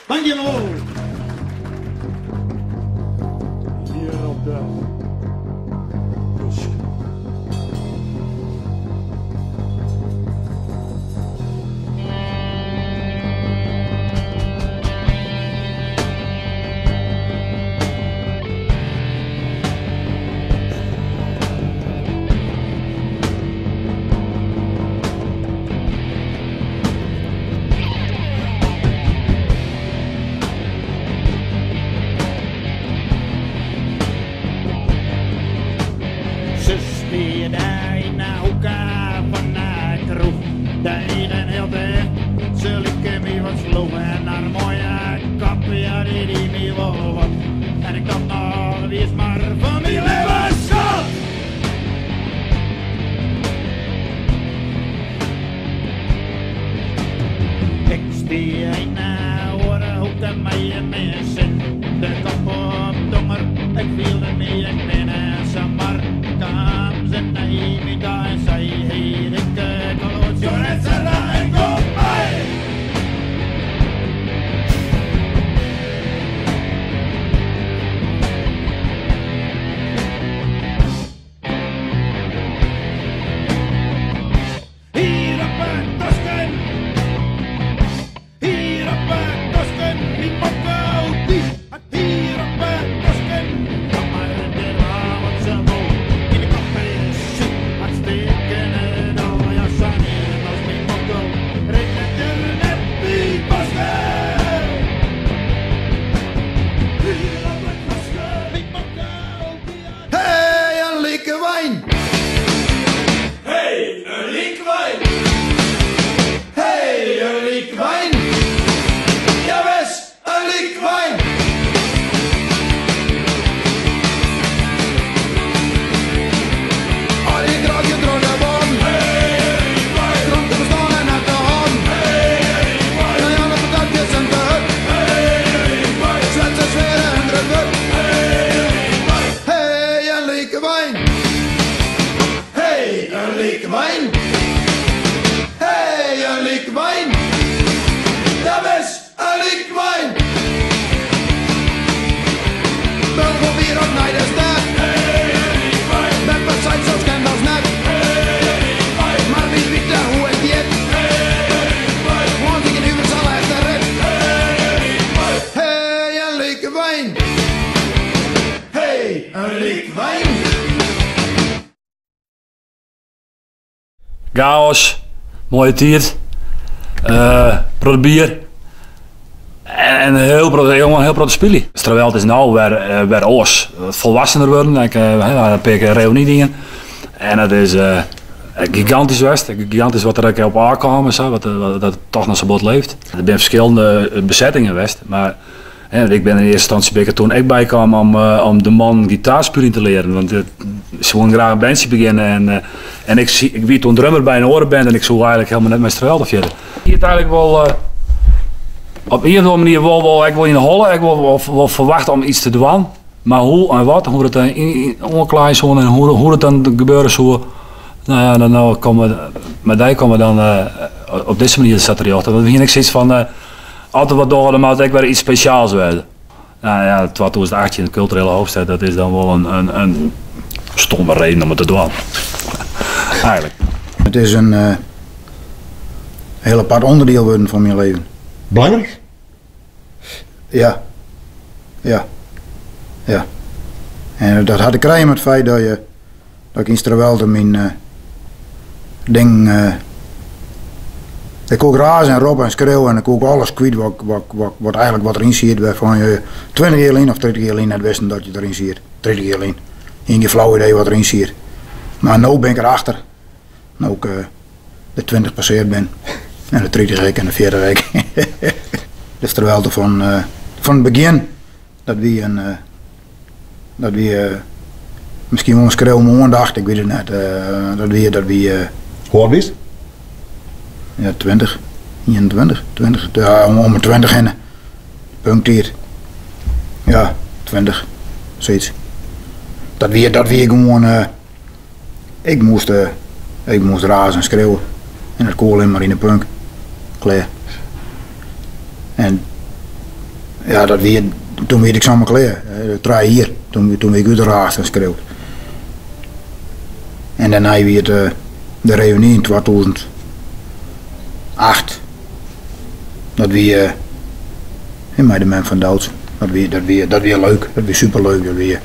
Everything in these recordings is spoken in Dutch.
Dankjewel. Hier op de Busk. Die daar in de hoeken van de kroeg. De ene heel dicht, ze likken me wat sloegen. En naar een mooie kap, ja, die me wel wat. En ik dacht nog, wie is maar van mijn leven zat. Ik stie in de oren, hoekte mij in mijn zin. De kop op donger, ik wilde me in binnen, ze maar kwam ze naar me daar en zei, hey, ik kan je net zeggen en kom mee. Hier op het Tosken, hier op het Tosken, die mokkel die. Hier op het Tosken, kom maar de avond zo moe. In de kop is zoet, hartstikke net al. Ja, Sanne, als die mokkel, regent er net die Tosken. Hier op het Tosken, die mokkel die. Hey, een lekker wijn! Hey, een linkwijn! Hey, een lekker wijn! Ja, best, een lekker wijn! Oh, die draag je dronken van! Dronken bestaan en uit de hand! Nou ja, dat patatjes en de hut! Zwetse sferen en drukken! Hey, een lekker wijn! Hey, een lekker wijn! Hey, een lekker wijn! Dat is een lekker wijn! Wel voor bier op naar de stad! Met wat zijn zoals ken als net! Maar wie weet dan hoe het gaat? Want ik in uw zal echt een red! Hey, een lekker wijn! Hey, een lekker wijn! Chaos, mooie tiert, bier en heel grote spelen. Terwijl het is nou weer oors, volwassener worden, ik heb een reunie dingen en het is gigantisch west, gigantisch wat er op aankomen, wat dat toch nog zo bot leeft. Er zijn verschillende bezettingen west, maar ik ben in eerste instantie beker toen ik bij kwam om de man gitaarspelen te leren, want ik zou graag een bandje beginnen en ik wie toen drummer bij een orenband en ik zou eigenlijk helemaal net met Strawelde verder. Hier het eigenlijk wel op een of andere manier ik wil in de holle, ik wil verwachten om iets te doen, maar hoe en wat, hoe het dan onklaar zou en hoe het dan gebeuren zou, nou ja, dan komen met die komen we dan op deze manier zat er achter. Want ik zoiets van altijd wat door, dan moet ik weer iets speciaals worden. Nou ja, 2018 de culturele hoofdstad, dat is dan wel een stomme reden om het te doen. Eigenlijk. Het is een heel apart onderdeel worden van mijn leven. Belangrijk? Ja. Ja. Ja. En dat had ik krijgen met het feit dat ik in Strawelde mijn ding. Ik ook razen en roppen en schreeuwen en ik ook alles kwijt wat eigenlijk wat erin zit. Waarvan je 20 jaar in of 30 jaar in net wisten dat je erin zit. 30 jaar in. Geen flauw idee wat erin zit. Maar nu ben ik erachter. Nu ik de 20 passeerd ben. En de 30 week en de 40 week. Dus terwijl van het begin dat we misschien wel een schreeuwen dacht, ik weet het net. Dat we Hoe oud is het? ja, 20, 21, 20, ja, om 20 heen. Puncteer. Ja, 20, zoiets. Dat we gewoon, ik moest razen en schreeuwen. En het kool in maar in de punk. Klaar. En Ja, toen weet ik samen klaar. 3 hier, toen ik uit de raad geschreven. En daarna weer de reunie in 2008. Dat weer met de man van Doutzen. Dat weer leuk, dat weer superleuk. Dat weer.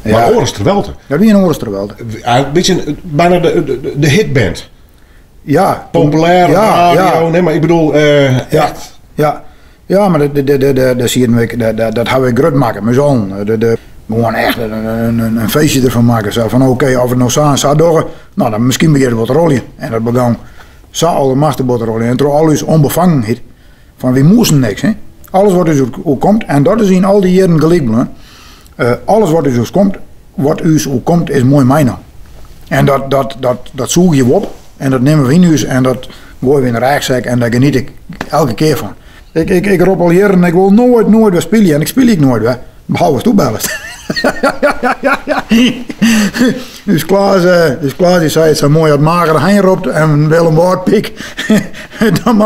Maar Oosterwelde. Dat weer een Oosterwelde. Een beetje bijna de hitband. Ja. Populair, radio, nee, maar ik bedoel echt. Ja, maar dat hebben we groot maken, mijn zoon. Gewoon echt een feestje ervan maken. Zo van oké, of het nog samen zou door, nou dan misschien begint het wat rollen. En dat begon zo allemachtig wat rollen. En door alles onbevangenheid. Van we moesten niks, hè. Alles wat dus ook komt, en dat is in al die jaren gelijk. Alles wat dus ook komt, is mooi mijnaam. En dat zoek je op, en dat nemen we in huis, en dat gooien we in de rijkzak, en daar geniet ik elke keer van. Ik roep al jaren, ik wil nooit weer spelen, en ik speel ik nooit weer, behalve toebellers. Dus Klaas die zei het zo mooi, dat magere hein roept en wel een woordpik, dan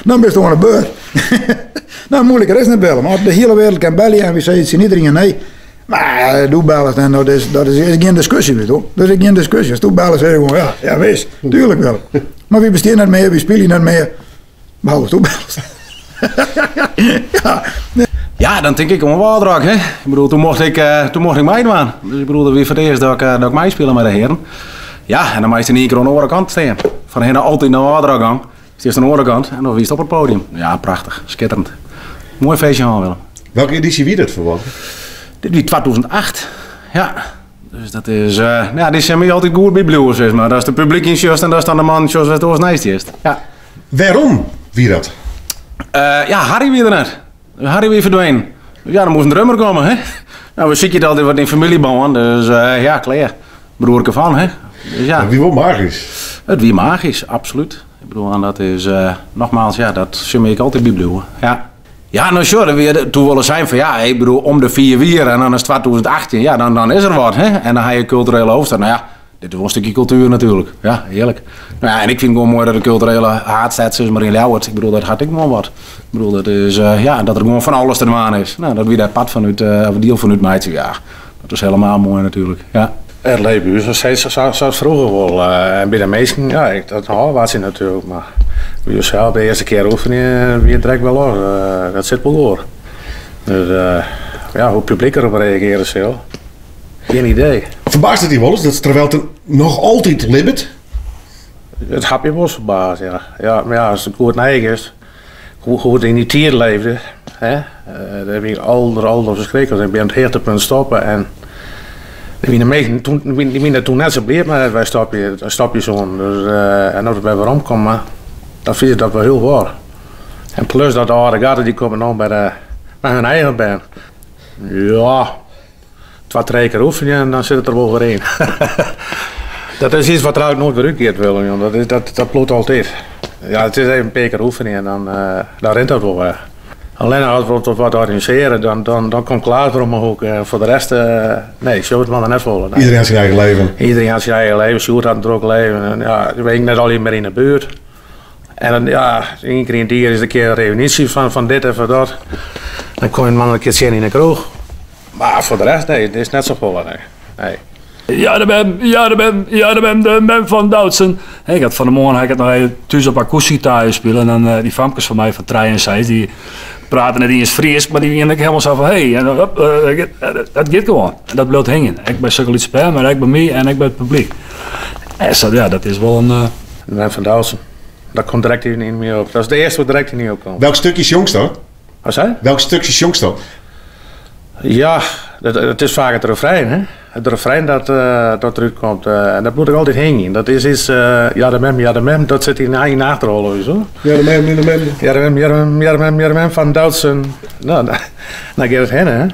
ben je toch aan de beurt. Nou, moeilijker is het niet bellen, maar de hele wereld kan bellen en we zeggen het iedereen nee. Maar doe bellen en dat is geen discussie weer toch? Dat is geen discussie. Als doe bellen zeg je gewoon ja wees, tuurlijk wel. Maar we besteden niet meer, we spelen niet meer, behalve toebellers. Ja. Ja, dan denk ik om een waardrag, hè. Ik bedoel, toen mocht ik meedoen. Dus ik bedoel, dat weer voor het eerst dat ik meespelen met de heren. Ja, en dan moest je in één keer aan de andere kant staan. Van hen altijd naar de waardrag gang. Steeds aan de andere kant en dan weer op het podium. Ja, prachtig, schitterend. Mooi feestje aan Willem. Welke editie wie dat voor wat? Dit wie 2008. Ja. Dus dat is, ja, die zijn mij altijd goed bij Blue, zeg maar. Dat is de publiek in Just en dat is dan de man zoals het ons nice is. Ja. Waarom wie dat? Ja, Harry weer er net. Harry weer verdwenen. Ja, dan moest een drummer komen, hè. Nou, we zitten altijd wat in familie bouwen, dus ja, klaar. Broerke van, hè. Dus ja. Wie wordt magisch? Het wie magisch, absoluut. Ik bedoel, en dat is, nogmaals, ja, dat zie ik altijd bij Blue. Ja. Ja, nou sure, toen willen zijn van ja, ik bedoel, om de 4 wier en dan is het 2018, ja, dan is er wat, hè. En dan ga je culturele hoofdstad, nou ja. Dit is wel een stukje cultuur natuurlijk. Ja, heerlijk. Nou ja, en ik vind het gewoon mooi dat de culturele haatstad is, maar in Ljouwert. Ik bedoel, dat gaat ik gewoon wat. Ik bedoel, dat is, ja, dat er gewoon van alles te doen is. Nou, dat wie dat pad vanuit, of deel vanuit meid, ja, dat is helemaal mooi natuurlijk. Ja. Het leven is steeds zoals vroeger wel. En bij de meesten, ja, dat was ze natuurlijk. Maar bij jezelf, de eerste keer oefenen, wie direct wel hoor. Dat zit wel door. Dus ja, hoe publiek erop reageren ze. Geen idee. Verbaast het je wel eens dat terwijl het nog altijd libbet? Het heb je wel eens verbaasd, ja. Ja, maar ja, als het goed eigen is, hoe het in die tier leefde, hè, daar heb ik al verschrikkelijk. Ik ben het heertepunt stoppen en die zijn toen net zo bleef, maar wij stop je zo'n. Dus, en als het bij waarom komt, maar dan vind je dat wel heel waar. En plus dat de oude gaten die komen nog bij hun eigen band. Ja. 2-3 keer oefenen en dan zit het er wel weer in. Dat is iets wat er ook nooit weer uitkeert, Willem. Dat bloedt altijd. Ja, het is even een paar keer oefenen en dan rent dat wel weer. Alleen als we tot wat organiseren, dan komt Klaas erom ook. Voor de rest, nee, Sjoerd man er net vol. Nee. Iedereen had zijn eigen leven. Iedereen had zijn eigen leven, Sjoerd had een druk leven. En, ja, we zijn net al meer in de buurt. En dan, ja, één keer in het jaar is een keer een reunitie van dit en van dat. Dan kom je een man een keer zien in de kroeg. Maar voor de rest, nee, het is net zo vol. Nee. Ja, daar ben de man van Doutzen. Hey, ik had van de morgen nog even thuis op akoestiegitaar spelen. En dan die famkes van mij van 3 en 6, die praten niet eens Fries, maar die beginnen helemaal zo van hey, en dat gaat gewoon. En dat blijft hangen. Ik ben zulke iets bij, maar ik ben mij en ik ben het publiek. En zo, ja, dat is wel een... De man van Doutzen. Dat komt direct hier niet meer op. Dat is de eerste wat direct hier niet op komt. Welk stukje is jongst dan? Wat zei je? Welk stukje is jongst dan? Ja, het is vaak het refrein, hè. Het refrein dat eruit komt, en dat moet er altijd heen. Dat is iets, ja de mem, dat zit in eigen achterrol zo. Ja de mem van Doutzen. Nou, dan gaat het heen, hè.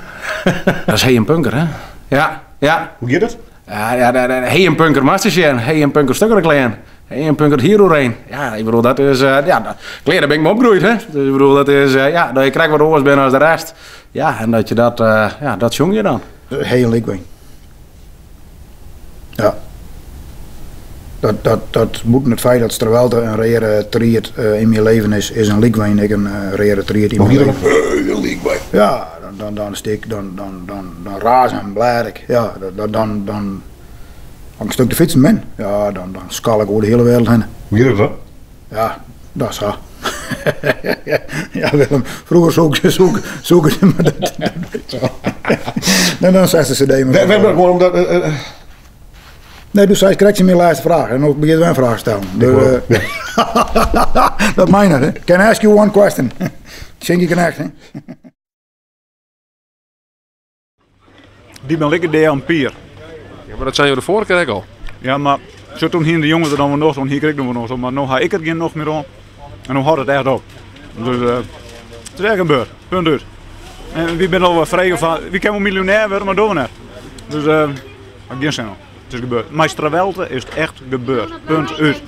Dat is Hey een Punker, hè? Ja, ja. Hoe gaat het? Ja, Hey een Punker Masterchen, Hey een Punker Stukker Klein. Hey een Punker Hero Rain. Ja, ik bedoel, dat is, ja, kleer, daar ben ik me opgegroeid, hè. Dus ik bedoel, dat is, ja, dat je krijgt wat oors bent als de rest. Ja, en dat je dat, ja, dat zong je dan. Heel leuk. Ja. Dat moet het feit dat Strawelte een rare triet in mijn leven is een Liekwijn, ik een rare triet in mijn leven. Een Liekwijn. Ja, dan stik, dan raas en blijf ik. Ja, dan als ik een stuk te fietsen ben, ja, dan skal ik over de hele wereld heen. Wie is dat? Ja, dat is zo. Ja, Willem, vroeger zoeken ze maar dat weet je wel. Dan zegt ze CD. We hebben gewoon omdat... Nee, dus zij krijgt ze meer laatste vraag en dan begint wij een vraag te stellen. Dus, dat meen ik, hè. Can I ask you one question? Think you can act, hè? Die ben lekker de Pier. Ja, maar dat zei je de vorige keer ook al. Ja, maar zo toen hier de jongen er dan weer nog zo, hier kreeg ik nog zo, maar nu ga ik er geen nog meer om. En nu houdt het echt op. Dus het is echt gebeurd, punt uit. En wie bent al vrij van, wie kan wel miljonair worden, maar doen we net. Dus geen zin. Het is gebeurd. Maar Strawelte is het echt gebeurd, punt uit.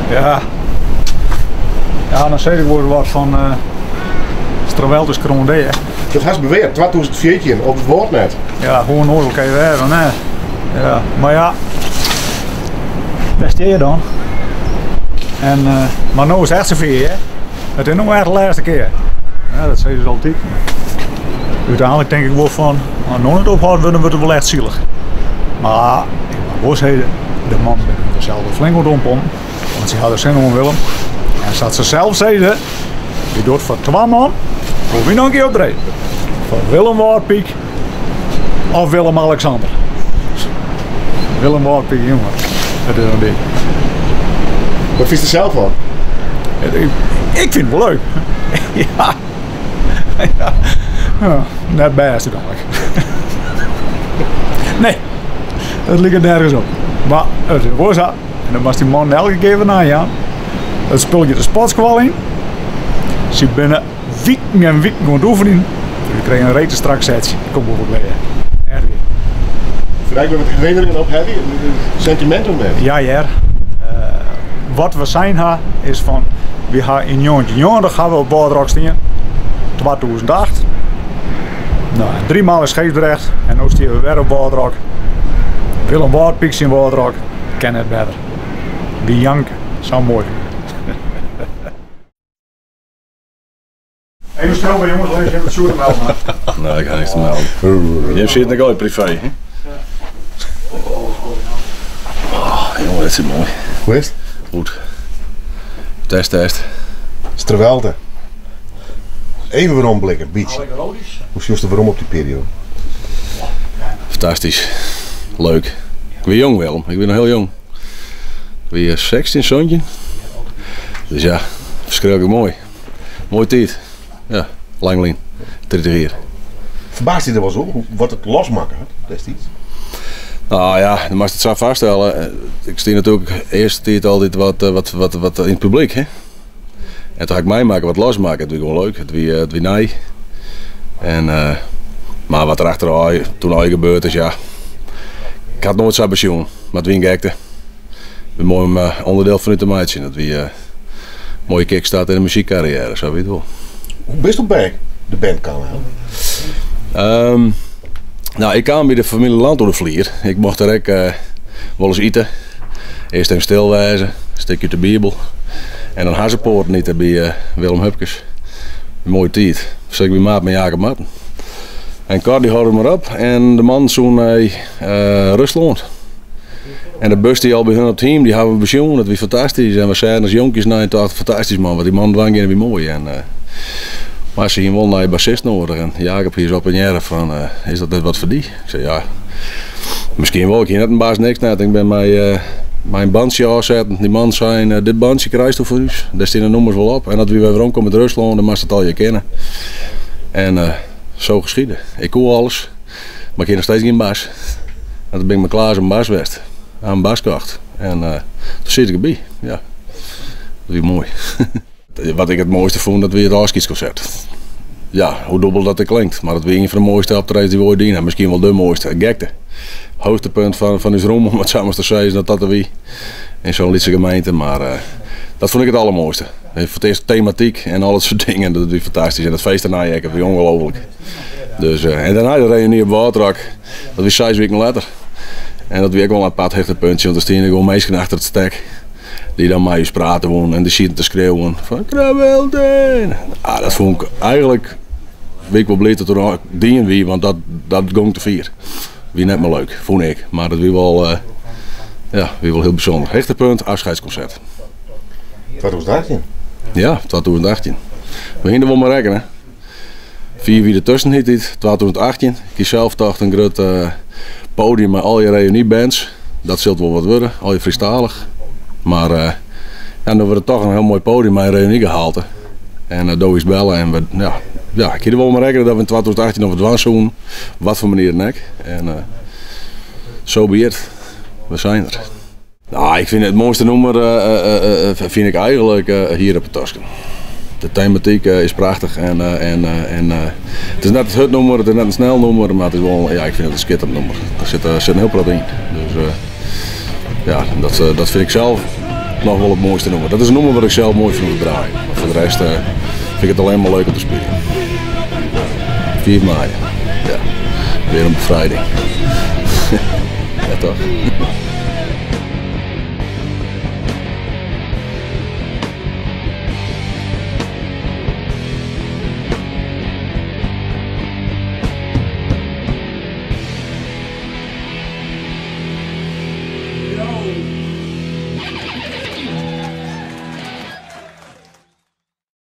Ja, dan zeg ik woord wat van Strawelte is krondé. Dat has beweerd, 2014 op het woordnet. Ja, gewoon nooit kan je weer, nee. Ja, maar ja, daar sta je dan. En, maar nu is het echt zoveel, hè. Het is nog echt de laatste keer. Ja, dat zei je dus altijd. Uiteindelijk denk ik wel van, als nog niet ophouden, dan wordt het wel echt zielig. Maar, in boosheden, de man bent er zelf flink wat om, want ze hadden zin om Willem. En zat ze zelf zeiden, die doet voor 2 man, hoef je nog een keer optreden. Voor Willem Waarpiek of Willem Alexander. Willem Waarpiek, jongen. Dat is een ding. Wat vind je er zelf van? Ik vind het wel leuk. Ja. Ja, net best dadelijk. Nee, dat ligt er nergens op. Maar het is roze. En dan was die man elke keer van ja. Dat spul je de sportschool in. Ze binnen weken en weken gaan oefenen. Je krijgt een rete strak setje. Kom op bij je. Echt weer. Vergelijk met herinneringen op Heavy, sentimentum mee. Ja, ja. Wat we zijn ha is van, we gaan in jongetje gaan we op Boardrock staan. 2008. Nou, 3 maal in Scheepsdrecht en nu staan we weer op Boardrock. Willem Waarpiek in Boardrock, ken het beter. Wie janken, zo mooi. Even stromen jongens, lees je het zoete melden. Nee, ik ga niks te melden. Je zit nog ooit privé, hè? Oh, jongen, dat zit mooi. Hoe is het? Goed. Test. Strawelte. Even weer omblikken, beach. Hoe zie je waarom op die periode? Fantastisch. Leuk. Ik ben jong wel, ik ben nog heel jong. Ik ben 16 zoontje. Dus ja, verschrikkelijk mooi. Mooi tijd. Ja, langlijn. 30 jaar. Verbaast je er wel eens op wat het losmaken had destijds? Nou ja, dan mag je het zo vaststellen. Ik sta natuurlijk de eerste tijd altijd wat in het publiek. Hè? En toen ga ik mij maken wat losmaken. Het was gewoon leuk. Het was nee. En, maar wat er achteraan toen al gebeurd is, ja. Ik had nooit zo'n pensioen, maar het was een gekte. Ik ben mooi onderdeel van de meidje. Dat was een mooie kickstart in de muziekcarrière, zo weet je wel. Hoe bist je bij de band kan helpen? Nou, ik kwam bij de familie Land door de Vlier. Ik mocht er ook wel eens eten. Eerst even stilwijzen, een stukje de Bijbel. En dan Hazenpoort niet bij Willem Hupkes. Een mooie tijd. Zeg ik bij maat met Jacob Marten. En Cor die hoorde maar op en de man zo'n Rusland. En de bus die al bij hun op het team, die hebben we pensioen. Dat was fantastisch. En we zeiden als jonkjes naar het fantastisch man, want die man dwang je weer mooi. En, maar ze hier wel naar je bassist nodig. En Jacob hier is op een jaar van, is dat net wat voor die? Ik zei ja, misschien wel. Ik hier net een baas niks net. Ik ben mijn bandje aanzetten. Die man zei, dit bandje krijgt u voor u. Daar staan de nummers wel op. En dat we weer rondkomen met Rusland, dan mag het al je kennen. En zo geschieden. Ik koel alles, maar ik heb nog steeds geen bas. En toen ben ik me klaar als een baswest. Aan een baskacht. En toen zit ik erbij. Ja, dat is mooi. Wat ik het mooiste vond, dat weer het Afscheidsconcert. Ja, hoe dubbel dat klinkt. Maar dat was een van de mooiste optredens die we ooit dienen. Misschien wel de mooiste. Gekte. Hoogtepunt van ons roem, om het samen te zeggen, is dat er wie. In zo'n Lietse gemeente. Maar dat vond ik het allermooiste. Voor het eerst thematiek en al dat soort dingen. Dat is fantastisch. En dat feest daarna, ik heb ongelooflijk. Dus, en daarna de reunie op Waterrak, dat was 6 weken later. En dat was ook wel een apart hechtepuntje, want er stonden gewoon mensen achter het stek. Die dan mij eens praten wonen en die zitten te schreeuwen van Krabbelden. Ah, dat vond ik eigenlijk, weet ik wel blij dat er dingen wie, want dat ging te vier. Wie net maar leuk, vond ik. Maar dat was wel, wel heel bijzonder. Hechtepunt, afscheidsconcert. 2018? Ja, 2018. We gingen wel maar rekenen. 4 wie ertussen hield dit, 2018. Ik kies zelf dacht een groot podium met al je reuniebands. Dat zult wel wat worden, al je freestalig. Maar dan hebben we toch een heel mooi podium met een reunie gehaald. En Doe is bellen en we, ik kan er wel maar rekenen dat we in 2018 op het was doen. Wat voor manier dan ook. En zo be it. We zijn er. Nou, ik vind het mooiste nummer vind ik eigenlijk hier op het Tosken. De thematiek is prachtig en het is net het nummer, het is net een snel nummer, maar het is wel, ik vind het een schitterend nummer. Er zit een heel praat in. Dus dat vind ik zelf nog wel het mooiste nummer. Dat is een nummer wat ik zelf mooi vind om te draaien. Maar voor de rest vind ik het alleen maar leuk om te spelen. 4 mei, ja, weer een bevrijding. Ja toch?